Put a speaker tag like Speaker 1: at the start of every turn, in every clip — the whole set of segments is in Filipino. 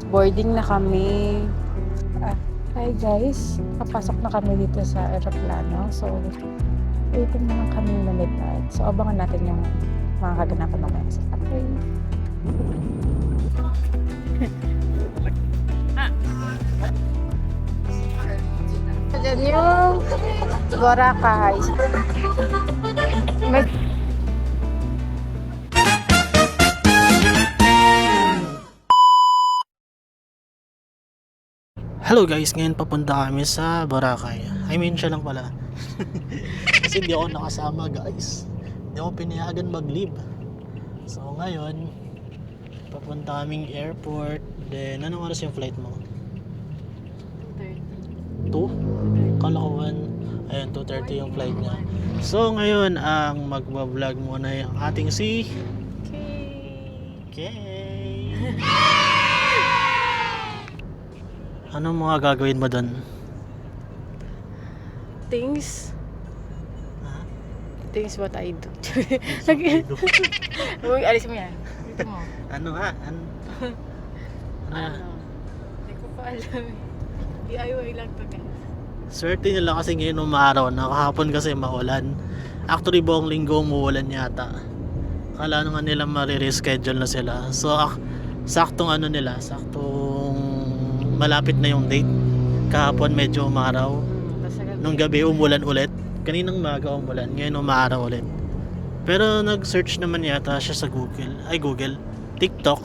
Speaker 1: Boarding na kami. Ah, Hi guys, papasok na kami dito sa aeroplano. So, waiting naman kami lumipad. So, abangan natin yung mga kaganapan mamaya sa sakay. Diyan yung Boracay. May
Speaker 2: Hello guys, ngayon papunta kami sa Boracay. I mean, siya lang pala. Kasi hindi ako nakasama guys. Hindi ako pinayagan mag-leave. So ngayon, papunta kaming airport. Then, anong oras yung flight mo? 2? Kala ko 1. Ayun, 2:30 yung flight niya. So ngayon, ang magbablog muna yung ating si Kay. Anong mga gagawin mo doon?
Speaker 1: things
Speaker 2: Ha?
Speaker 1: what I do.
Speaker 2: Sumido.
Speaker 1: Uy, alis mo yan. Dito mo.
Speaker 2: Ano ha? Ano?
Speaker 1: Hindi ko pa alam eh. DIY lang to guys.
Speaker 2: Swerte nila kasi ngayon umaraw na, kahapon kasi maulan. Actually buong linggo umuulan yata. Kala nga nila marireschedule na sila. So saktong ano nila, saktong malapit na yung date. Kahapon medyo umaraw. Nung gabi umulan ulit. Kaninang maga umulan, ngayon umaraw ulit. Pero nag-search naman yata siya sa Google, TikTok.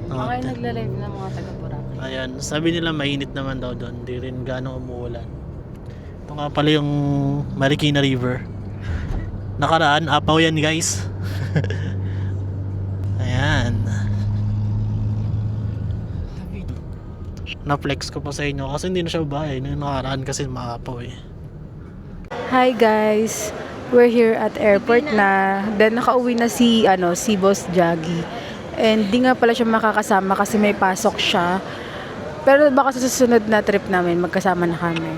Speaker 1: Mga nagla-live na mga taga-Boracay.
Speaker 2: Ayan, sabi nila mainit naman daw doon, di rin gano'ng umuulan. Ito nga pala yung Marikina River. Nakaraan, apaw yan guys. Ayan. Na-flex ko pa sa inyo kasi hindi na siya bahay. Nung nakaraan kasi maapaw eh.
Speaker 1: Hi guys, we're here at airport na. Then nakauwi na si Boss Jaggy. And di nga pala siya makakasama kasi may pasok siya. Pero baka sa susunod na trip namin magkasama na kami.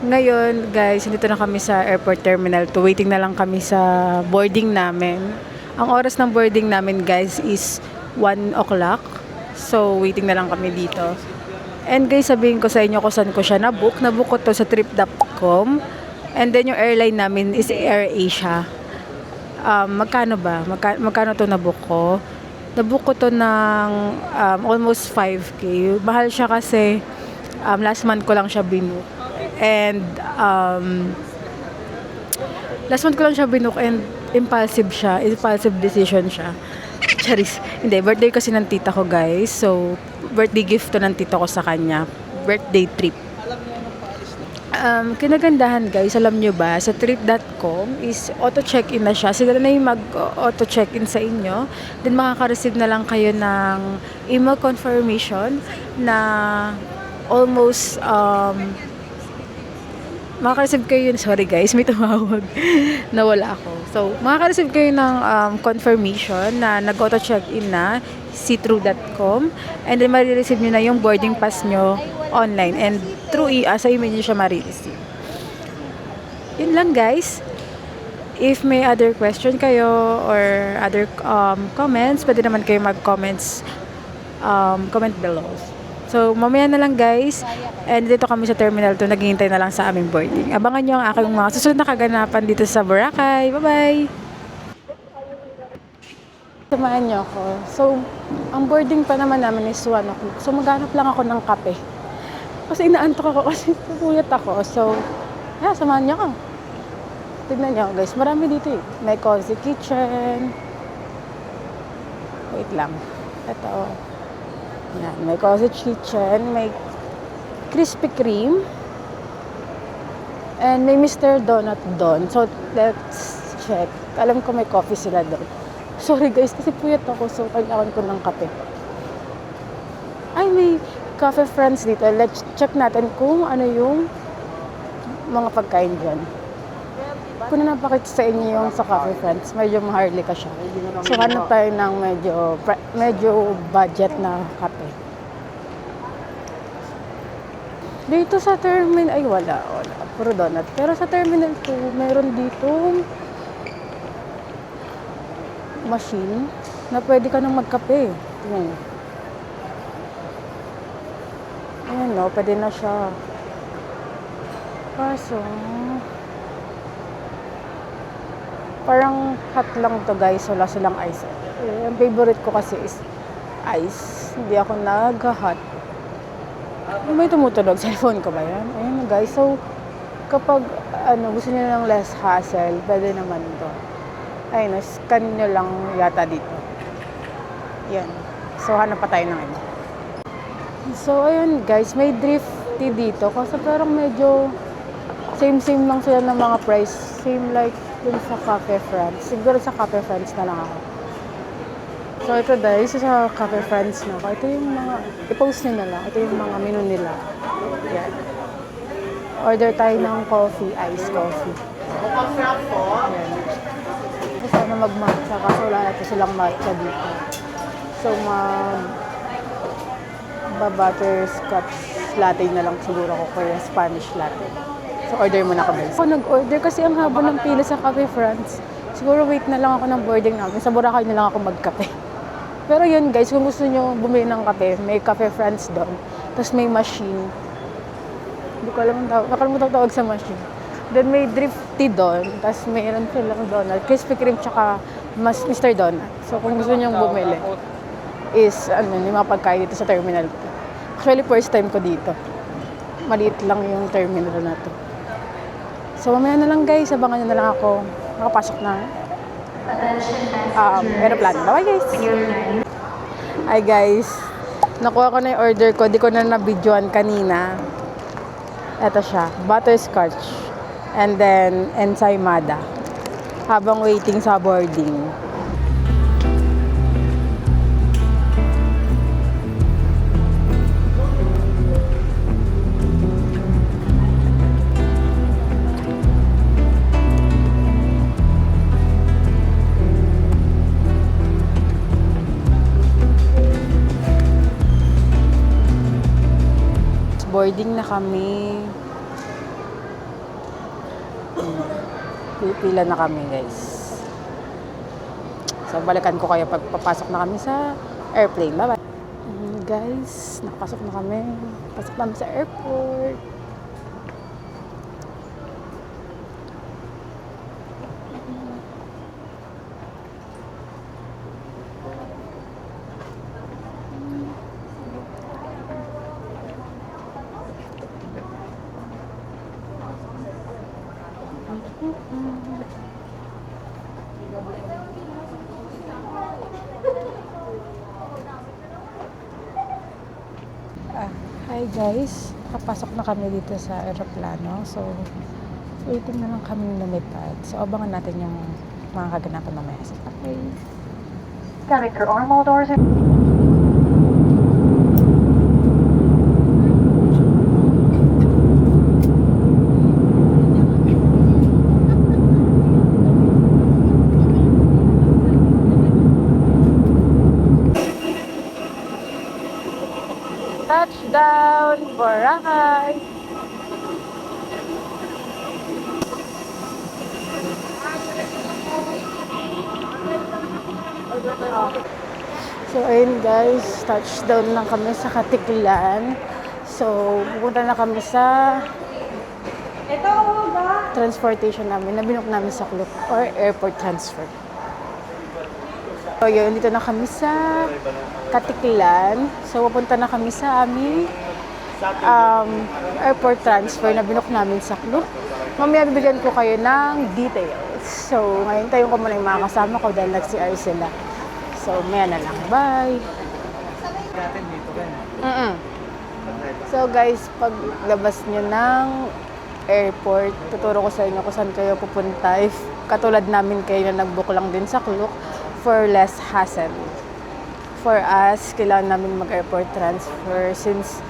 Speaker 1: Ngayon guys, dito na kami sa airport terminal 2. Waiting na lang kami sa boarding namin. Ang oras ng boarding namin guys is 1 o'clock. So waiting na lang kami dito. And guys, sabihin ko sa inyo kung saan ko siya nabook. Nabook ko to sa trip.com. And then yung airline namin is AirAsia. Magkano ba? Magkano to nabook ko? Nabook ko to ng almost 5K. Mahal siya kasi last month ko lang siya binook. And last month ko lang siya binook and impulsive siya. Impulsive decision siya. Charis. Hindi, birthday kasi ng tita ko guys. So, birthday gift to ng tita ko sa kanya. Birthday trip. Kinagandahan guys, alam nyo ba, sa trip.com is auto-check-in na siya. Sila na yung mag-auto-check-in sa inyo. Then makaka-receive na lang kayo ng email confirmation na almost makaka-receive kayo yun. Sorry guys, may tumawag. Nawala ako. So, makaka-receive kayo ng confirmation na nag-auto-check-in na si true.com and then marireceive nyo na yung boarding pass nyo online and through sa email nyo siya marireceive. Yun lang guys. If may other question kayo or other comments, pwede naman kayo mag-comments comment below. So, mamaya na lang guys. And dito kami sa Terminal 2, naghihintay na lang sa aming boarding. Abangan nyo ang aking mga susunod na kaganapan dito sa Boracay. Bye-bye! Samahan nyo ako. So, ang boarding pa naman namin is 1 o'clock. So, maghanap lang ako ng kape. Kasi inaantok ako kasi puyat ako. So, samahan nyo ako. Tignan nyo guys, marami dito eh. May cozy kitchen. Wait lang. Ito. Yan, may cozy kitchen, may Krispy Kreme, and may Mr. Donut doon. So, let's check. Alam ko may coffee sila doon. Sorry guys, kasi puyat ako, so kailangan ko ng kape. Ay, may Cafe Friends dito. Let's check natin kung ano yung mga pagkain dyan. Kung napakita sa inyo yung sa Cafe Friends, medyo maharlika siya. So, hanap tayo ng medyo budget na kape. Dito sa terminal, ay wala. Puro donut. Pero sa terminal 2, meron dito machine na pwede ka nang magkape. Tingnan. Ayan no, pwede na siya. Kaso, parang hot lang to guys, wala silang ice. Ang favorite ko kasi is ice. Hindi ako nag-hot. May tumutunog, cellphone ko ba yan? Ayan guys, so kapag gusto niyo ng less hassle, pwede naman to. Ayun, scan nyo lang yata dito. Yan. So, hanap pa tayo ng iba. So, ayun guys, may drifty dito. Kasi parang medyo same-same lang sila ng mga price. Same like dun sa Cafe France. Siguro sa Cafe France na lang ako. So, ito guys, sa Cafe France na ako. Ito yung mga, i-post nyo na lang. Ito yung mga menu nila. Yan. Order tayo ng coffee, iced coffee. Yan. So, sana mag-matcha kasi wala na po silang matcha dito. So, butterscotch latte na lang siguro ako kaya Spanish latte. So, order muna ako guys. Ako nag-order kasi ang haba ng pila sa Cafe France. Siguro wait na lang ako ng boarding namin. Sa Boracay na lang ako magkape. Pero yun guys, kung gusto nyo bumili ng kape, may Cafe France doon. Tapos may machine. Hindi ko alam ang tawag. Nakalimutan tawag sa machine. Then may drifty doon. Tapos mayroon silang donut. Krispy Kreme tsaka Mr. Donut. So kung gusto nyo bumili, is yung mga pagkain dito sa terminal. Actually, first time ko dito. Maliit lang yung terminal na to. So, mamaya na lang guys. Abangan nyo na lang ako. Makapasok na aeroplano. Bye guys! Hi guys. Nakuha ko na yung order ko. Di ko na na-videoan kanina. Ito siya. Butterscotch. And then, ensaymada. Habang waiting sa boarding. Boarding na kami. Pipila na kami guys. So balikan ko kayo pag papasok na kami sa airplane. Bye bye. Guys, nakapasok na kami. Pasok namin sa airport. Hi guys, nakapasok na kami dito sa aeroplano. So, waiting na lang kami lumipad. So, abangan natin yung mga kaganapan mamaya. Okay.
Speaker 3: Got it, your arm doors are...
Speaker 1: Touchdown, Boracay! So, ayun guys, touchdown lang kami sa Katiklan. So, pupunta na kami sa transportation namin, nabinok namin sa Klook or airport transfer. So, yun, dito na kami sa Katiklan. So, pupunta na kami sa aming airport transfer na binok namin sa Klook. Mamaya bibigyan ko kayo ng details. So, ngayon tayo ko muna yung mga kasama ko dahil nag-CR sila. So, maya na lang. Bye! So, guys, paglabas nyo ng airport, tuturo ko sa inyo kung saan kayo pupunta. If katulad namin kayo na nag-book lang din sa Klook for less hassle. For us, kailangan namin mag-airport transfer since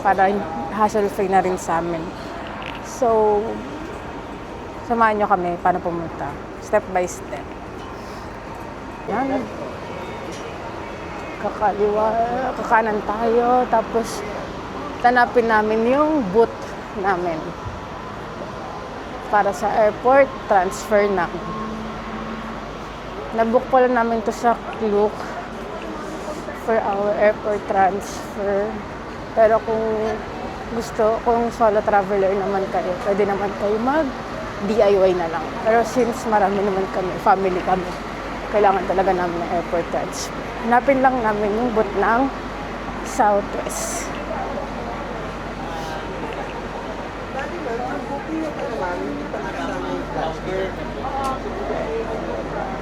Speaker 1: para hassle-free na rin sa amin. So, samahan nyo kami paano pumunta. Step by step. Yan. Kakanan tayo. Tapos, tanapin namin yung booth namin. Para sa airport, transfer na. Nabook pala namin to sa Klook offer our airport transfer. Pero kung solo traveler naman kayo, pwede naman kayo mag-DIY na lang. Pero since marami naman kami, family kami, kailangan talaga namin ng airport transfer. Hanapin lang namin yung booth ng Southwest.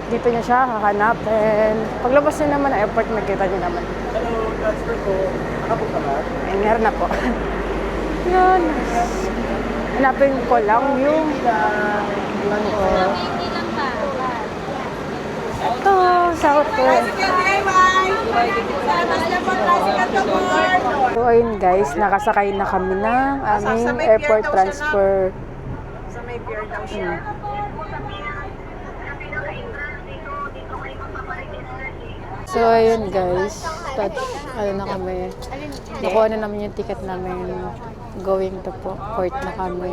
Speaker 1: Dito niya siya hahanapin. Paglabas niya naman ng airport, makita niyo naman.
Speaker 4: Hello, transfer ko. Nakapag ka ba?
Speaker 1: Ay, meron na po. Yan. Hanapin ko lang yung ito, Southwest. So, ayun guys, nakasakay na kami ng aming airport transfer.
Speaker 3: Sa may pier daw siya.
Speaker 1: So, ayun guys, ano na kami, nakuha na namin yung ticket namin, going to port na kami.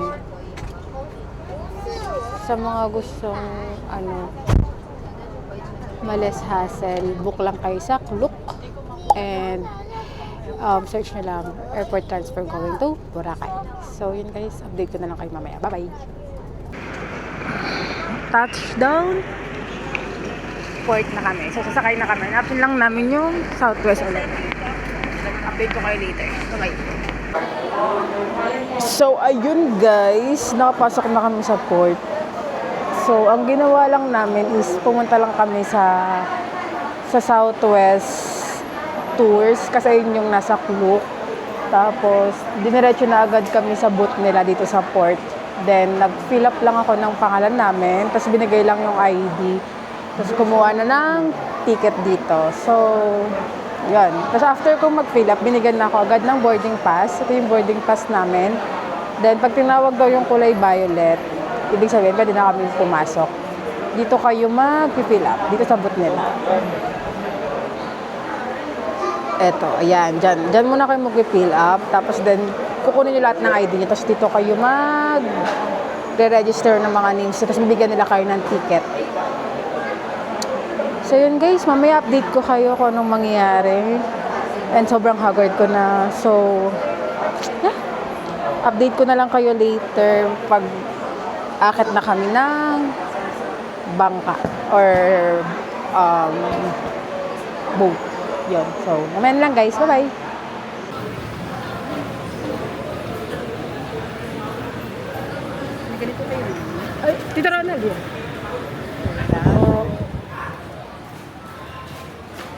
Speaker 1: Sa mga gustong, less hassle, book lang kayo sa Klook, and search nyo lang, airport transfer going to Boracay. So, yun guys, update ko na lang kayo mamaya. Bye-bye! Touchdown! Port na kami. So, sasakay na kami. Napin lang namin yung Southwest ulit. Update ko kayo later. Bye-bye. So, ayun guys. Nakapasok na kami sa port. So, ang ginawa lang namin is pumunta lang kami sa Southwest Tours. Kasi yun yung nasa Klook. Tapos, diniretso na agad kami sa booth nila dito sa port. Then, nag-fill up lang ako ng pangalan namin. Tapos, binigay lang yung ID. Tapos kumuha na ng ticket dito. So, yun. Tapos after kong mag-fill up, binigyan na ako agad ng boarding pass. Ito yung boarding pass namin. Then, pag tinawag daw yung kulay violet, ibig sabihin, pwede na kami pumasok. Dito kayo mag-fill up. Dito sa booth nila. Eto, ayan. Diyan muna kayo mag-fill up. Tapos then, kukunin nyo lahat ng ID nyo. Tapos dito kayo mag-register ng mga names. Tapos bibigyan nila kayo ng ticket. So yun guys, mamaya update ko kayo kung anong mangyayari. And sobrang haggard ko na. So, yeah. Update ko na lang kayo later pag akit na kami ng bangka or boat. Yun. So, mamaya lang guys. Bye-bye! Ay, Tita Ronald yun.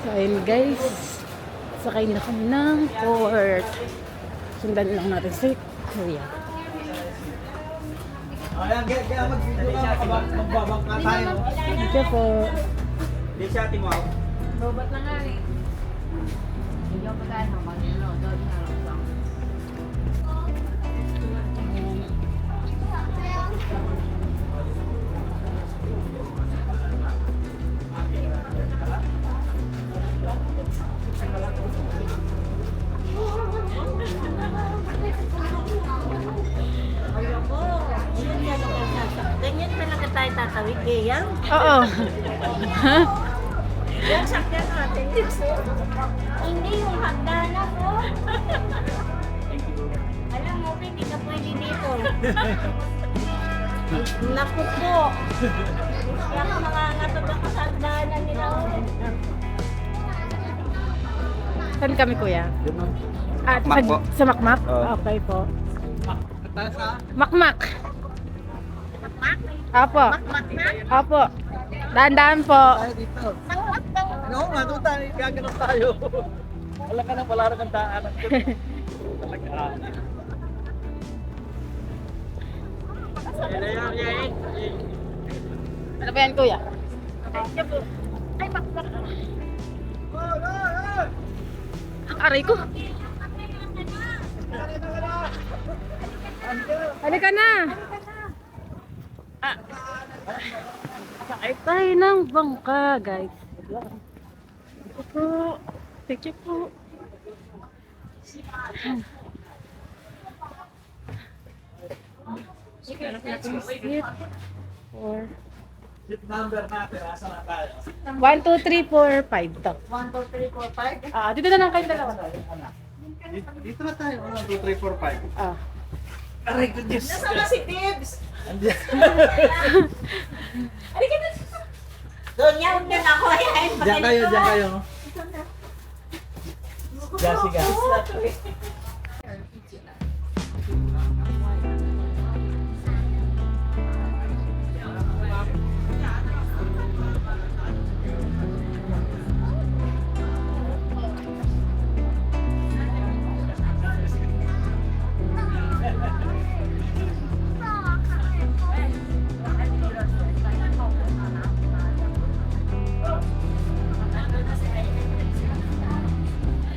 Speaker 1: So, ayun guys, sakay na kami ng port. Sundan lang natin si Kuya.
Speaker 4: Ayan, kaya mag-video ka, magbabak na tayo.
Speaker 1: Thank you po.
Speaker 4: Di siya, Timo.
Speaker 5: Robot na nga eh. Hindi ako pagkano, mag-ano, doon na lang. Ganyan talaga tayo tatawid, Gayang.
Speaker 1: Oo.
Speaker 5: Yan, sakyan natin. Hindi yung hagdanan ko. Alam mo, hindi ka pwede dito. Naku po. Kaya ako nangangatog ako sa hagdanan nila.
Speaker 1: Saan kami Kuya?
Speaker 4: Makmak po.
Speaker 1: Sa Makmak?
Speaker 4: Oo.
Speaker 1: Okay po. Makmak. Apo. Apo. Daan-daan po.
Speaker 4: Ano nga, doon tayo, gaganap tayo. Wala ka na pala rin ang daanan. Talagaan.
Speaker 1: Ano ba yan Kuya?
Speaker 5: Ay, Makmak.
Speaker 1: Ang aray ko. Halika na. Sakay tayo ng bangka, guys. Ito po. Picture po. Hanap natin yung seat. Or
Speaker 4: Seat number natin, asa na tayo?
Speaker 1: 1, 2, 3, 4, 5 to.
Speaker 3: 1, 2, 3, 4, 5.
Speaker 1: Dito na lang kayo dalawa.
Speaker 4: Dito na tayo. 1, 2, 3, 4, 5.
Speaker 1: Ah.
Speaker 4: Aray ko, Diyos.
Speaker 3: Nasaan na si Tibbs?
Speaker 4: Andiyan.
Speaker 3: Doon yan, huwag niya na ako ayahin.
Speaker 4: Diyan kayo, diyan kayo. Diyan, sige.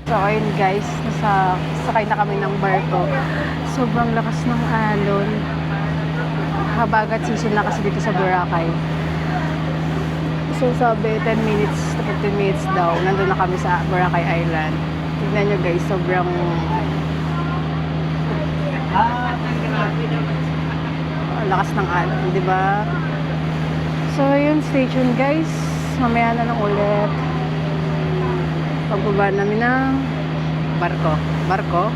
Speaker 1: So ayun guys, sakay na kami ng barko. Sobrang lakas ng alon. Habagat season na kasi dito sa Boracay. So sabi 10 minutes to 15 minutes daw, nandun na kami sa Boracay Island. Tignan nyo guys, sobrang lakas ng alon, di ba? So yun, stay tuned guys. Mamaya na lang ulit. Pagbaba namin ng barko.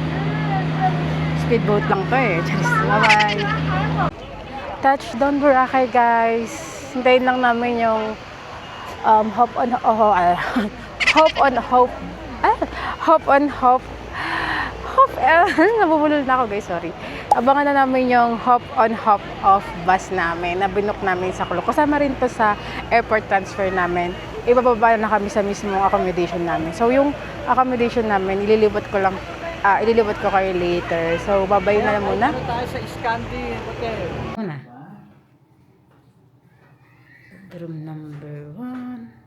Speaker 1: Speedboat lang to eh. Bye-bye. Touchdown Boracay guys. Hintayin lang namin yung hope on hope. Nabubulol na ako guys, sorry. Abangan na namin yung hop on hop off bus namin na binook namin sa Kulok. Kasama rin to sa airport transfer namin. Ibababa na kami sa mismong accommodation namin. So yung accommodation namin, ililibot ko kayo later. So babay na lang muna.
Speaker 4: Tayo sa Scandi Hotel.
Speaker 1: Muna. Bedroom number 1.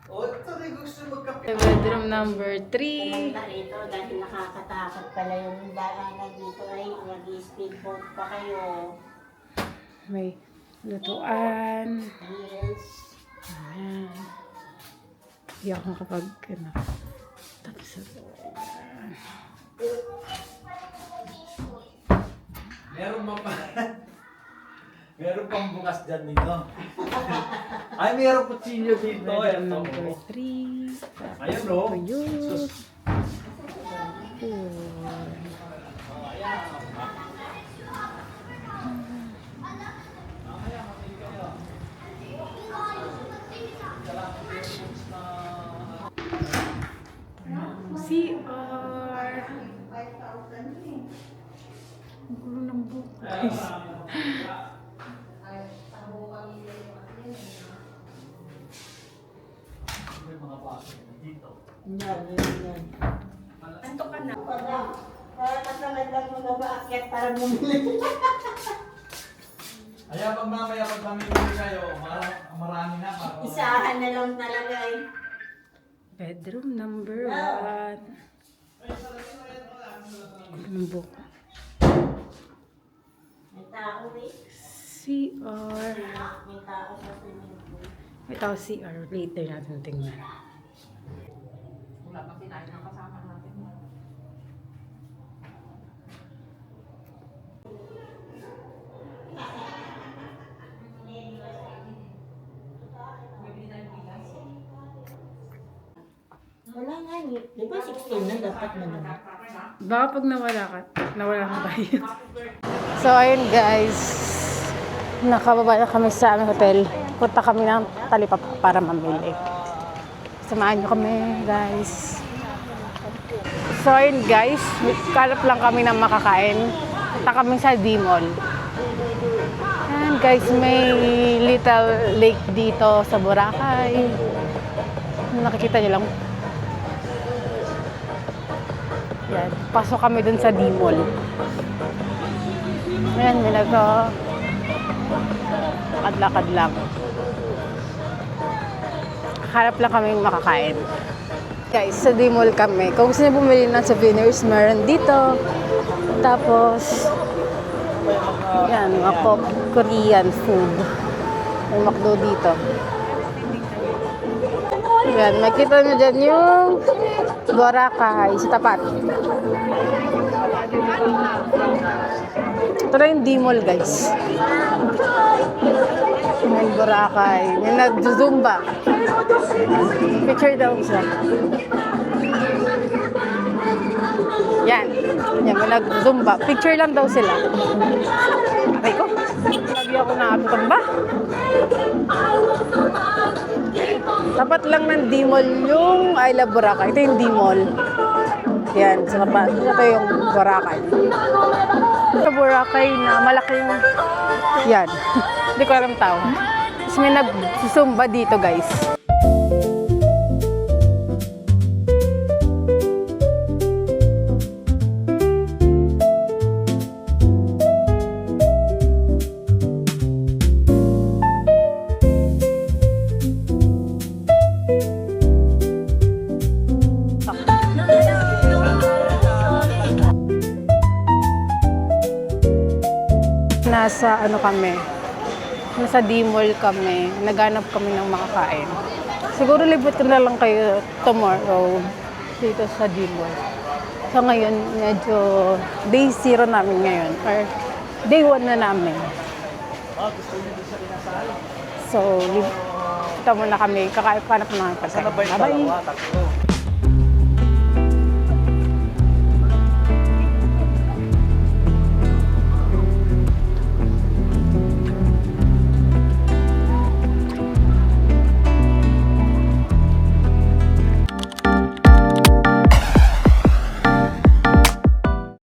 Speaker 4: O, ito rin gusto magkape.
Speaker 1: Bedroom number 3.
Speaker 3: Rito, dahil nakakatakot pala yung daanan dito ay nag-speedboat pa kayo.
Speaker 1: May lutuan.
Speaker 3: Yes.
Speaker 1: Ayan. Hindi ako kapag tapos
Speaker 4: Meron pang bukas dyan dito. Ay, meron kutsilyo dito.
Speaker 1: bedroom
Speaker 4: Ito.
Speaker 1: number 3.
Speaker 4: Ayun, no?
Speaker 1: Ayun.
Speaker 4: Sus.
Speaker 1: CR. Ang gulo ng book, guys.
Speaker 3: Anto ka na. Para kasamad lang mga baakyat para bumili.
Speaker 4: Ayan, pag mamaya pag mamimili kayo, marami na.
Speaker 3: Isahan na lang talaga eh.
Speaker 1: Bedroom number 1. Ang book.
Speaker 3: May tao eh.
Speaker 1: CR.
Speaker 3: May tao sa swimming pool.
Speaker 1: May tao CR. Later natin tingnan.
Speaker 5: Wala pa sinayin ng kasama natin.
Speaker 3: Wala nga eh. Di ba 16 na dapat na naman?
Speaker 1: Baka pag nawala ka tayo. So ayun guys, nakababa na kami sa aming hotel. Punta kami ng Talipapa para mamili. Samahan nyo kami guys. So ayun guys, kalap lang kami ng makakain. Punta kami sa D-Mall. Ayan guys, may little lake dito sa Boracay. Nakikita nyo lang. Yan, pasok kami dun sa D-Mall. Ayan, may lakad-lakad lang. Harap lang kami makakain. Guys, sa D-Mall kami. Kung gusto niyo bumili ng souvenirs, meron dito. Tapos, yan, mga Korean food. May McDo dito. Yan, makita nyo dyan yung Boracay sa tapat. Ito na yung D-Mall guys. May Boracay. May nag-zumba. Picture daw siya. Yan. Yan, may nag-zumba. Picture lang daw sila. Aray ko. Lagi ako nakatumba. Tapat lang ng D-Mall yung I Love Boracay. Ito yung D-Mall. Yan. Ito yung Boracay. Sa Boracay na malaking... Yan. Hindi ko alam tao. Tapos may nag-zumba dito, guys. Nasa ano kami, nasa D-Mall kami, naghanap kami ng makakain. Siguro libot ko na lang kayo tomorrow dito sa D-Mall. So ngayon, medyo day 0 namin ngayon, or day 1 na namin. So, ito muna kami, kakaip na namin pagkain. Bye-bye!